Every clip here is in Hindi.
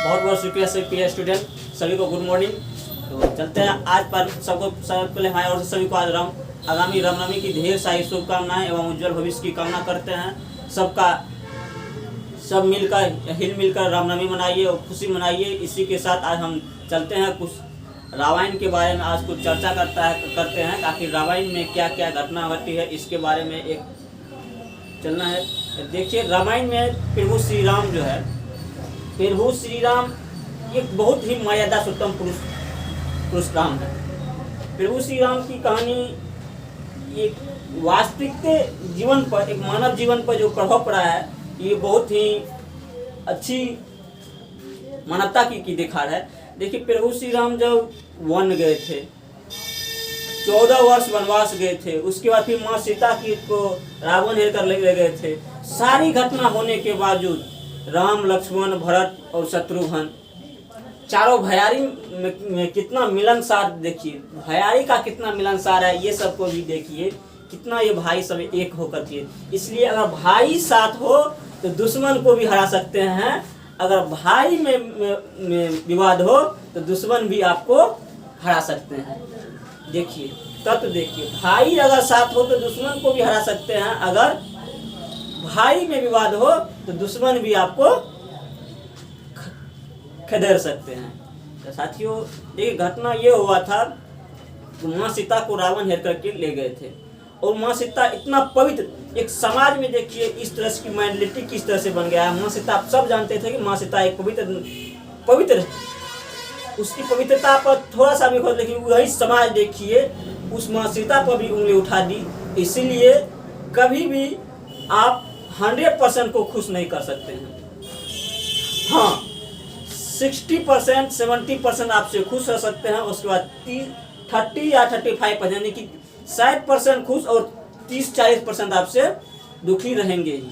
बहुत बहुत शुक्रिया सभी प्रिय स्टूडेंट, सभी को गुड मॉर्निंग। तो चलते हैं आज पर सबको सबसे पहले हमारे और सभी को आज आगामी रामनवमी की ढेर सारी शुभकामनाएं एवं उज्जवल भविष्य की कामना करते हैं। सब हिल मिलकर रामनवमी मनाइए और खुशी मनाइए। इसी के साथ आज हम चलते हैं कुछ रामायण के बारे में आज कुछ चर्चा करते हैं ताकि रामायण में क्या क्या घटना घटी है इसके बारे में एक चलना है। देखिए, रामायण में प्रभु श्री राम जो है, प्रभु श्री राम एक बहुत ही मर्यादा सुतम पुरुष राम है। प्रभु श्री राम की कहानी एक वास्तविक जीवन पर, एक मानव जीवन पर जो प्रभाव पड़ा है, ये बहुत ही अच्छी मानवता की दिखा रहा है। देखिए, प्रभु श्री राम जब वन गए थे, 14 वर्ष वनवास गए थे, उसके बाद फिर माँ सीता की को रावण हेर कर ले गए थे। सारी घटना होने के बावजूद राम, लक्ष्मण, भरत और शत्रुघ्न चारों भैयारी में कितना मिलनसार, देखिए भैयारी का कितना मिलनसार है, ये सबको भी देखिए कितना ये भाई सब एक होकर के। इसलिए अगर भाई साथ हो तो दुश्मन को भी हरा सकते हैं, अगर भाई में विवाद हो तो दुश्मन भी आपको हरा सकते हैं। देखिए तत्व, देखिए भाई अगर साथ हो तो दुश्मन को भी हरा सकते हैं, अगर भाई में विवाद हो तो दुश्मन भी आपको खदेड़ सकते हैं। तो साथियों, देखिए घटना ये हुआ था, माँ सीता को रावण हेर करके ले गए थे और माँ सीता इतना पवित्र, एक समाज में देखिए इस तरह की मेंटलिटी किस तरह से बन गया है। माँ सीता, आप सब जानते थे कि माँ सीता एक पवित्र है, उसकी पवित्रता पर थोड़ा सा भी खोज, लेकिन वही समाज देखिए उस माँ सीता पर भी उंगली उठा दी। इसीलिए कभी भी आप 100% को खुश नहीं कर सकते हैं। हाँ, 60% 70% आपसे खुश हो सकते हैं, उसके बाद 30 या 35% यानी कि 60% खुश और 30-40% आपसे दुखी रहेंगे ही।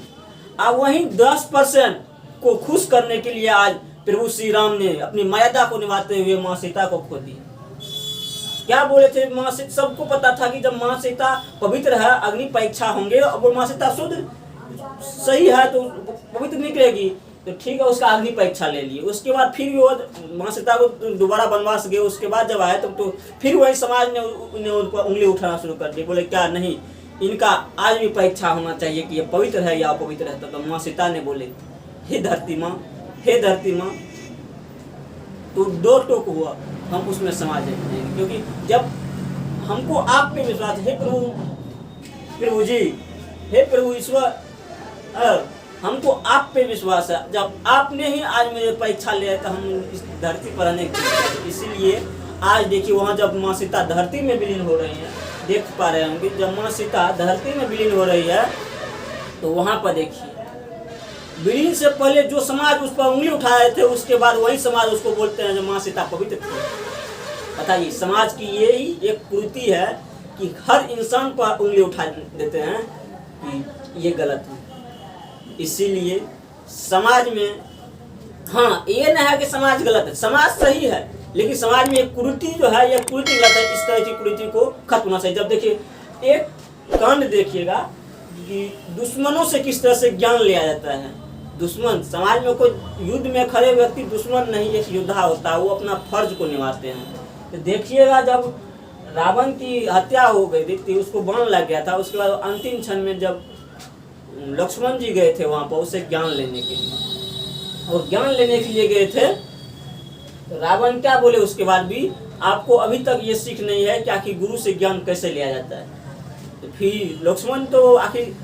अब वहीं 10% को खुश करने के लिए आज प्रभु श्री राम ने अपनी मर्यादा को निभाते हुए माँ सीता को खो दिया। क्या बोले थे माँ सीता? सबको पता था कि जब माँ सीता पवित्र है, अग्नि परीक्षा होंगे और माँ सीता शुद्ध सही है तो पवित्र निकलेगी, तो ठीक है, उसका अग्नि परीक्षा ले लिए। उसके बाद फिर वो माँ सीता को दोबारा वनवास गए, उसके बाद जब आए तो फिर वही समाज ने उन पर उंगली उठाना शुरू कर दी। बोले क्या नहीं, इनका आज भी परीक्षा होना चाहिए कि ये पवित्र है या अपवित्र है। तो माँ सीता ने बोले, हे धरती माँ, हे धरती माँ, तो 2 टोक हुआ, हम उसमें समा जाएंगे, क्योंकि जब हमको आप पे विश्वास, हे प्रभु जी, हे प्रभु ईश्वर, हमको आप पे विश्वास है, जब आपने ही आज मेरे परीक्षा लिया तो हम इस धरती पर रहने की। इसीलिए आज देखिए वहाँ जब माँ सीता धरती में विलीन हो रही है, देख पा रहे होंगे, जब माँ सीता धरती में विलीन हो रही है तो वहाँ पर देखिए विलीन से पहले जो समाज उस पर उंगली उठा रहे थे, उसके बाद वही समाज उसको बोलते हैं जो माँ सीता पवित्र थी। बताइए, समाज की यही एक कुरीति है कि हर इंसान पर उंगली उठा देते हैं कि ये गलत है। इसीलिए समाज में, हाँ ये नहीं है कि समाज गलत है, समाज सही है, लेकिन समाज में एक कुरीति जो है, यह कुरीति गलत है। इस तरह की कुरीति को खत्म होना चाहिए। जब देखिए एक कांड देखिएगा कि दुश्मनों से किस तरह से ज्ञान लिया जाता है। दुश्मन, समाज में कोई युद्ध में खड़े व्यक्ति दुश्मन नहीं, एक योद्धा होता है, वो अपना फर्ज को निभाते हैं। तो देखिएगा जब रावण की हत्या हो गई थी, उसको बाण लग गया था, उसके बाद अंतिम क्षण में जब लक्ष्मण जी गए थे वहां पर उससे ज्ञान लेने के लिए, और ज्ञान लेने के लिए गए थे, तो रावण क्या बोले उसके बाद भी, आपको अभी तक ये सीख नहीं है कि आखिर गुरु से ज्ञान कैसे लिया जाता है। तो फिर लक्ष्मण तो आखिर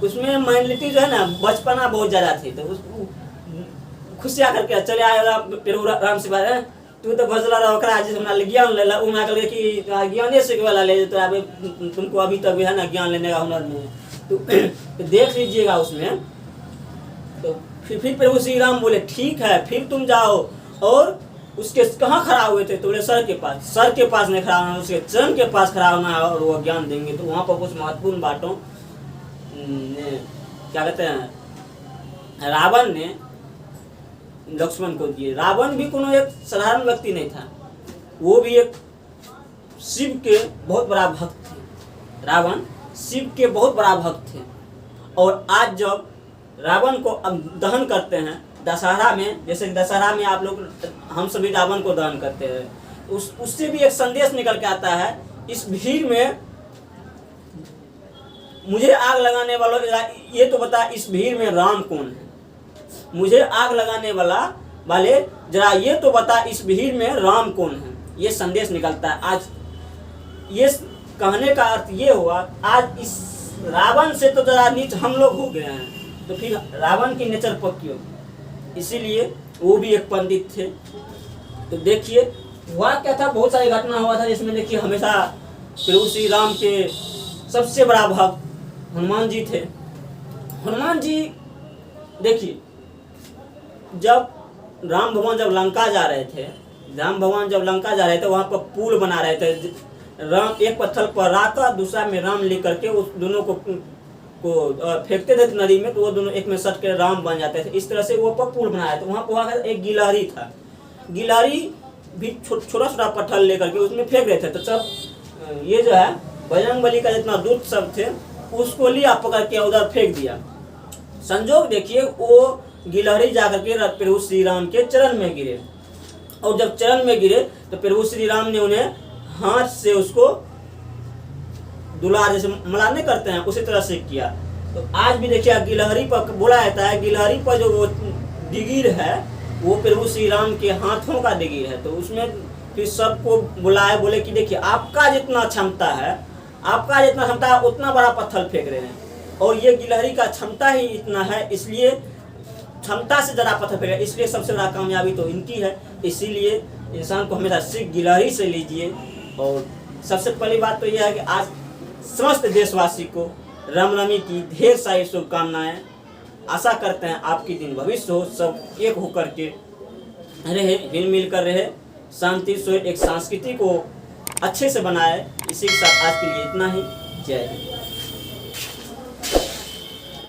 उसमें मेंटलिटी जो है ना, बचपना बहुत ज्यादा थी, तो खुशियाँ करके चले आए प्रभु राम से बात, तू तो भजला रहा जिस हमरा ज्ञान ले ला, कि ज्ञाने से वाला ले, तो तुमको अभी तक है ना ज्ञान लेने का हुनर नहीं है। तो देख लीजिएगा उसमें। तो फिर प्रभु श्री राम बोले ठीक है, फिर तुम जाओ, और उसके कहाँ खड़ा हुए थे? तो बोले सर के पास। सर के पास नहीं खड़ा होना, उसके चरण के पास खड़ा होना है और वो ज्ञान देंगे। तो वहाँ पर कुछ महत्वपूर्ण बातों क्या कहते हैं, रावण ने लक्ष्मण को दिए। रावण भी कोनो एक साधारण व्यक्ति नहीं था, वो भी एक शिव के बहुत बड़ा भक्त थे। रावण शिव के बहुत बड़ा भक्त थे। और आज जब रावण को दहन करते हैं, दशहरा में, जैसे दशहरा में आप लोग हम सभी रावण को दहन करते हैं, उससे भी एक संदेश निकल के आता है, इस भीड़ में मुझे आग लगाने वालों, ये तो बता इस भीड़ में राम कौन है, मुझे आग लगाने वाले जरा ये तो बता इस भीड़ में राम कौन है। ये संदेश निकलता है। आज ये कहने का अर्थ ये हुआ, आज इस रावण से तो जरा नीच हम लोग हो गए हैं, तो फिर रावण की नेचर पर क्यों। इसीलिए वो भी एक पंडित थे। तो देखिए हुआ क्या था, बहुत सारी घटना हुआ था जिसमें देखिए हमेशा प्रभु श्री राम के सबसे बड़ा भक्त हनुमान जी थे। हनुमान जी देखिए, जब राम भगवान जब लंका जा रहे थे, वहाँ पर पुल बना रहे थे। राम एक पत्थर पर रखा, दूसरा में राम लेकर के उस दोनों को फेंकते थे नदी में, तो वो दोनों एक में सट के राम बन जाते थे। इस तरह से वो पर पुल बनाया था। वहाँ पर एक गिलहरी था, गिलहरी भी छोटा छोटा पत्थर लेकर के उसमें फेंक रहे थे। तो सब ये जो है बजरंगबली का जितना दूत सब थे उसको लिया, पकड़ के उधर फेंक दिया। संजोग देखिए, वो गिलहरी जाकर के प्रभु श्री राम के चरण में गिरे, और जब चरण में गिरे तो प्रभु श्री राम ने उन्हें हाथ से उसको दुलार, जैसे मलाने करते हैं उसी तरह से किया। तो आज भी देखिए गिलहरी पर बोला जाता है, गिलहरी पर जो वो दिगीर है वो प्रभु श्री राम के हाथों का दिगीर है। तो उसमें फिर सबको बुलाए, बोले कि देखिए आपका जितना क्षमता है उतना बड़ा पत्थर फेंक रहे हैं, और ये गिलहरी का क्षमता ही इतना है, इसलिए क्षमता से ज़्यादा पत्थर फेंक रहे हैं, इसलिए सबसे बड़ा कामयाबी तो इनकी है। इसीलिए इंसान को हमेशा सीख गिलहरी से लीजिए। और सबसे पहली बात तो यह है कि आज समस्त देशवासी को रामनवमी की ढेर सारी शुभकामनाएं। आशा करते हैं आपकी दिन भविष्य हो, सब एक होकर के रहे, हिल मिल कर रहे, शांति से एक संस्कृति को अच्छे से बनाए। इसी के साथ आज के लिए इतना ही। जय हिंद।